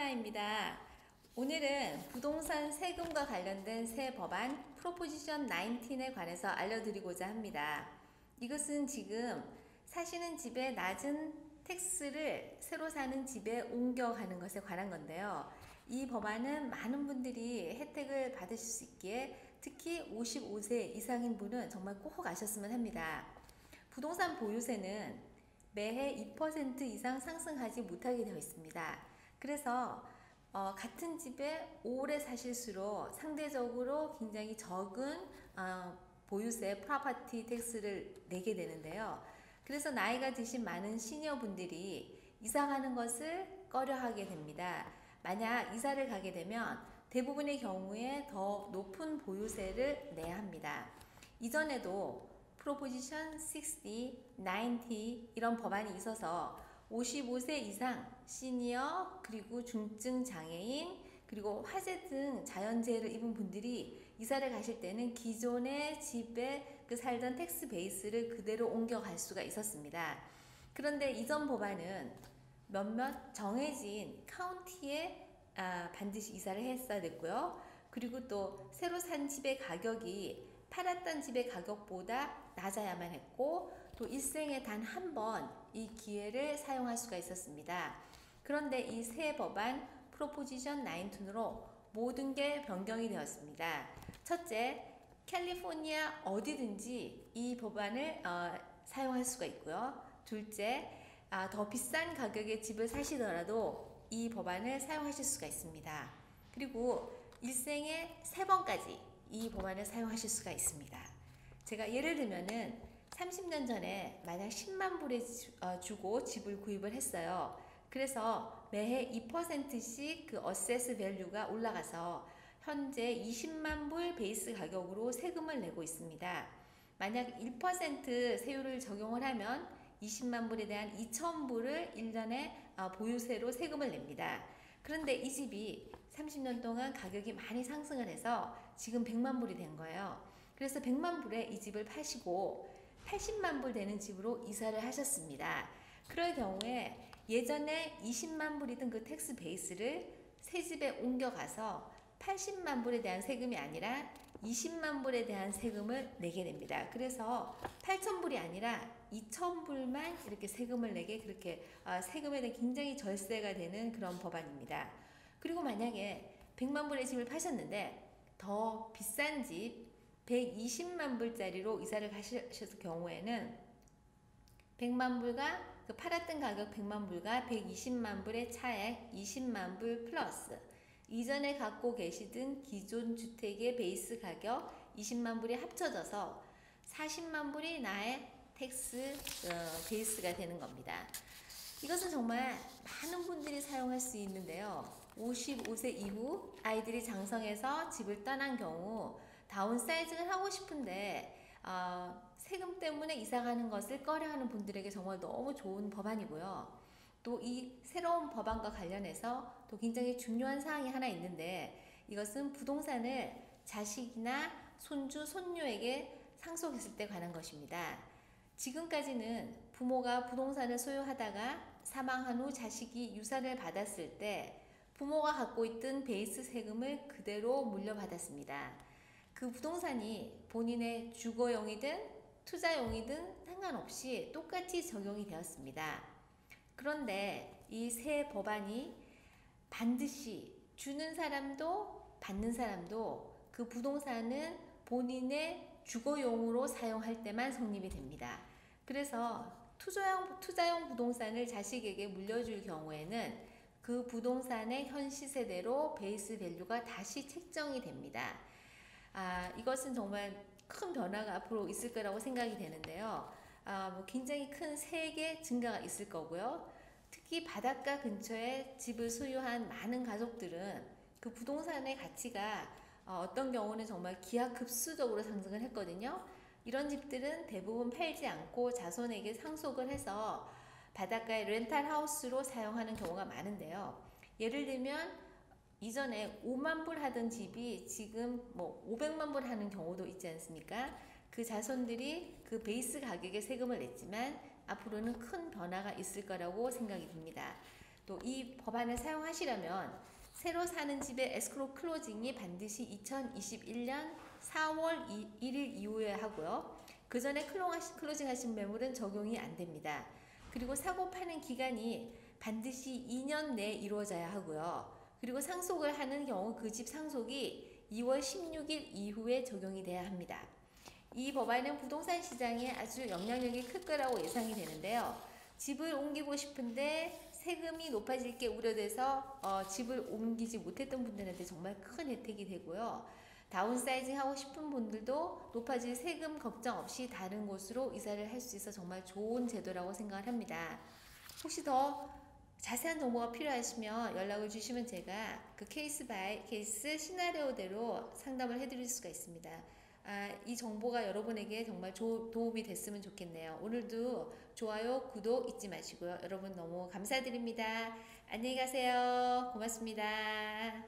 한나입니다. 오늘은 부동산 세금과 관련된 새 법안 프로포지션 19에 관해서 알려드리고자 합니다. 이것은 지금 사시는 집에 낮은 텍스를 새로 사는 집에 옮겨가는 것에 관한 건데요. 이 법안은 많은 분들이 혜택을 받으실 수 있기에 특히 55세 이상인 분은 정말 꼭 아셨으면 합니다. 부동산 보유세는 매해 2% 이상 상승하지 못하게 되어 있습니다. 그래서 같은 집에 오래 사실수록 상대적으로 굉장히 적은 보유세 프로퍼티 텍스를 내게 되는데요. 그래서 나이가 드신 많은 시니어분들이 이사가는 것을 꺼려하게 됩니다. 만약 이사를 가게 되면 대부분의 경우에 더 높은 보유세를 내야 합니다. 이전에도 프로포지션 60, 90 이런 법안이 있어서 55세 이상 시니어 그리고 중증 장애인 그리고 화재 등 자연재해를 입은 분들이 이사를 가실 때는 기존의 집에 살던 텍스 베이스를 그대로 옮겨갈 수가 있었습니다. 그런데 이전 법안은 몇몇 정해진 카운티에 반드시 이사를 했어야 됐고요. 그리고 또 새로 산 집의 가격이 팔았던 집의 가격보다 낮아야만 했고 또 일생에 단 한 번 이 기회를 사용할 수가 있었습니다. 그런데 이 새 법안 프로포지션 19으로 모든 게 변경이 되었습니다. 첫째, 캘리포니아 어디든지 이 법안을 사용할 수가 있고요. 둘째, 더 비싼 가격의 집을 사시더라도 이 법안을 사용하실 수가 있습니다. 그리고 일생에 3번까지 이 법안을 사용하실 수가 있습니다. 제가 예를 들면은 30년 전에 만약 10만 불에 주고 집을 구입을 했어요. 그래서 매해 2%씩 그 어세스 밸류가 올라가서 현재 20만 불 베이스 가격으로 세금을 내고 있습니다. 만약 1% 세율을 적용을 하면 20만 불에 대한 2천 불을 1년에 보유세로 세금을 냅니다. 그런데 이 집이 30년 동안 가격이 많이 상승을 해서 지금 100만 불이 된 거예요. 그래서 100만 불에 이 집을 파시고 80만 불 되는 집으로 이사를 하셨습니다. 그럴 경우에 예전에 20만 불이던 그 텍스 베이스를 새 집에 옮겨가서 80만 불에 대한 세금이 아니라 20만 불에 대한 세금을 내게 됩니다. 그래서 8천 불이 아니라 2천 불만 이렇게 세금을 내게 그렇게 세금에 대한 굉장히 절세가 되는 그런 법안입니다. 그리고 만약에 100만 불의 집을 파셨는데 더 비싼 집 120만 불짜리로 이사를 가셨을 경우에는 100만 불과 그 팔았던 가격 100만 불과 120만 불의 차액 20만 불 플러스 이전에 갖고 계시던 기존 주택의 베이스 가격 20만 불이 합쳐져서 40만 불이 나의 텍스 베이스가 되는 겁니다. 이것은 정말 많은 분들이 사용할 수 있는데요. 55세 이후 아이들이 장성해서 집을 떠난 경우 다운사이징을 하고 싶은데 세금 때문에 이사가는 것을 꺼려하는 분들에게 정말 너무 좋은 법안이고요. 또 이 새로운 법안과 관련해서 또 굉장히 중요한 사항이 하나 있는데 이것은 부동산을 자식이나 손주, 손녀에게 상속했을 때 관한 것입니다. 지금까지는 부모가 부동산을 소유하다가 사망한 후 자식이 유산을 받았을 때 부모가 갖고 있던 베이스 세금을 그대로 물려받았습니다. 그 부동산이 본인의 주거용이든 투자용이든 상관없이 똑같이 적용이 되었습니다. 그런데 이 새 법안이 반드시 주는 사람도 받는 사람도 그 부동산은 본인의 주거용으로 사용할 때만 성립이 됩니다. 그래서 투자용 부동산을 자식에게 물려줄 경우에는 그 부동산의 현 시세대로 베이스 밸류가 다시 책정이 됩니다. 이것은 정말 큰 변화가 앞으로 있을 거라고 생각이 되는데요. 굉장히 큰 세계 증가가 있을 거고요. 특히 바닷가 근처에 집을 소유한 많은 가족들은 그 부동산의 가치가 어떤 경우는 정말 기하급수적으로 상승을 했거든요. 이런 집들은 대부분 팔지 않고 자손에게 상속을 해서 바닷가의 렌탈 하우스로 사용하는 경우가 많은데요. 예를 들면 이전에 5만 불 하던 집이 지금 500만 불 하는 경우도 있지 않습니까? 그 자손들이 그 베이스 가격에 세금을 냈지만 앞으로는 큰 변화가 있을 거라고 생각이 듭니다. 또 이 법안을 사용하시려면 새로 사는 집의 에스크로 클로징이 반드시 2021년 4월 1일 이후에 하고요. 그 전에 클로징 하신 매물은 적용이 안 됩니다. 그리고 사고 파는 기간이 반드시 2년 내에 이루어져야 하고요. 그리고 상속을 하는 경우 그 집 상속이 2월 16일 이후에 적용이 돼야 합니다. 이 법안은 부동산 시장에 아주 영향력이 클 거라고 예상이 되는데요. 집을 옮기고 싶은데 세금이 높아질 게 우려돼서 집을 옮기지 못했던 분들한테 정말 큰 혜택이 되고요. 다운사이징 하고 싶은 분들도 높아질 세금 걱정 없이 다른 곳으로 이사를 할 수 있어 정말 좋은 제도라고 생각을 합니다. 혹시 더 자세한 정보가 필요하시면 연락을 주시면 제가 그 케이스 바이 케이스 시나리오대로 상담을 해드릴 수가 있습니다. 이 정보가 여러분에게 정말 도움이 됐으면 좋겠네요. 오늘도 좋아요, 구독 잊지 마시고요. 여러분 너무 감사드립니다. 안녕히 가세요. 고맙습니다.